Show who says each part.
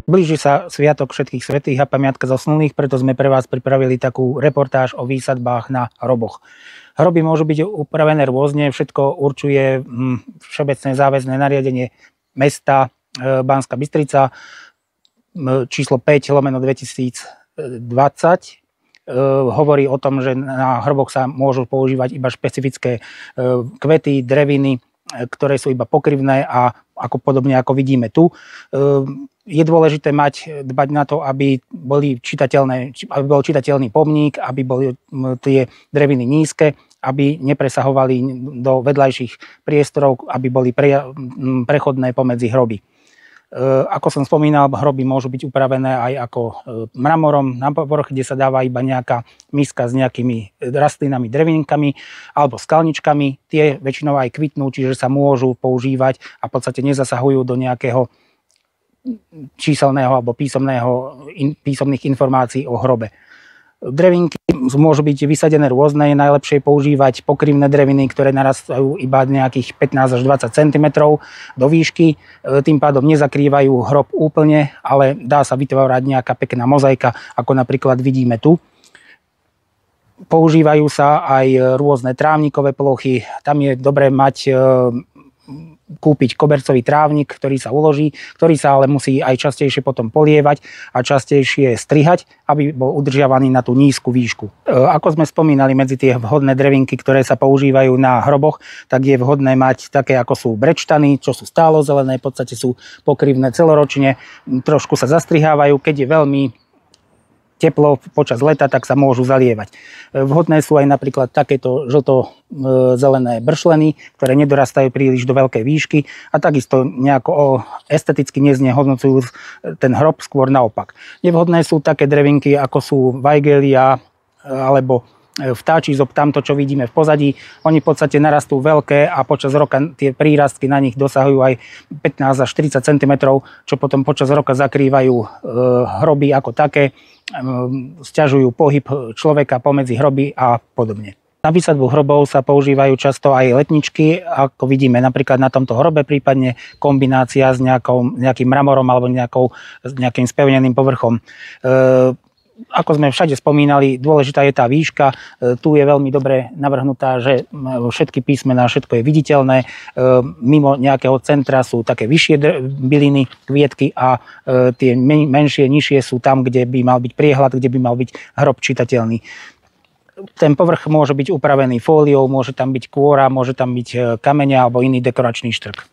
Speaker 1: Blíži sa Sviatok všetkých svätých a pamiatka zosnulých, preto sme pre vás pripravili takú reportáž o výsadbách na hroboch. Hroby môžu byť upravené rôzne, všetko určuje všeobecné záväzné nariadenie mesta Banská Bystrica číslo 5/2020. Hovorí o tom, že na hroboch sa môžu používať iba špecifické kvety, dreviny, ktoré sú iba pokrivné a ako podobne ako vidíme tu. Je dôležité dbať na to, aby bol čitateľný pomník, aby boli tie dreviny nízke, aby nepresahovali do vedľajších priestorov, aby boli prechodné pomedzi hroby. Ako som spomínal, hroby môžu byť upravené aj ako mramorom na povrch, kde sa dáva iba nejaká miska s nejakými rastlinami, drevinkami alebo skalničkami. Tie väčšinou aj kvitnú, čiže sa môžu používať a v podstate nezasahujú do nejakého číselného alebo písomných informácií o hrobe. Drevinky môžu byť vysadené rôzne, je najlepšie používať pokrivné dreviny, ktoré narastajú iba nejakých 15 až 20 cm do výšky, tým pádom nezakrývajú hrob úplne, ale dá sa vytvárať nejaká pekná mozaika, ako napríklad vidíme tu. Používajú sa aj rôzne trávnikové plochy, tam je dobré kúpiť kobercový trávnik, ktorý sa uloží, ktorý sa ale musí aj častejšie potom polievať a častejšie strihať, aby bol udržiavaný na tú nízku výšku. Ako sme spomínali, medzi tie vhodné drevinky, ktoré sa používajú na hroboch, tak je vhodné mať také, ako sú brečtany, čo sú stálozelené, v podstate sú pokrivné celoročne, trošku sa zastrihávajú, keď je veľmi teplo počas leta, tak sa môžu zalievať. Vhodné sú aj napríklad takéto žlto-zelené bršleny, ktoré nedorastajú príliš do veľkej výšky a takisto nejako esteticky neznehodnocujú ten hrob, skôr naopak. Nevhodné sú také drevinky, ako sú vajgelia alebo vtáčí zob, tamto, čo vidíme v pozadí. Oni v podstate narastú veľké a počas roka tie prírastky na nich dosahujú aj 15 až 40 cm, čo potom počas roka zakrývajú hroby ako také, sťažujú pohyb človeka pomedzi hroby a podobne. Na výsadbu hrobov sa používajú často aj letničky, ako vidíme napríklad na tomto hrobe, prípadne kombinácia s nejakým mramorom alebo nejakým spevneným povrchom. Ako sme všade spomínali, dôležitá je tá výška. Tu je veľmi dobre navrhnutá, že všetky písmená, všetko je viditeľné. Mimo nejakého centra sú také vyššie byliny, kvietky a tie menšie, nižšie sú tam, kde by mal byť priehľad, kde by mal byť hrob čitateľný. Ten povrch môže byť upravený fóliou, môže tam byť kôra, môže tam byť kameň alebo iný dekoračný štrk.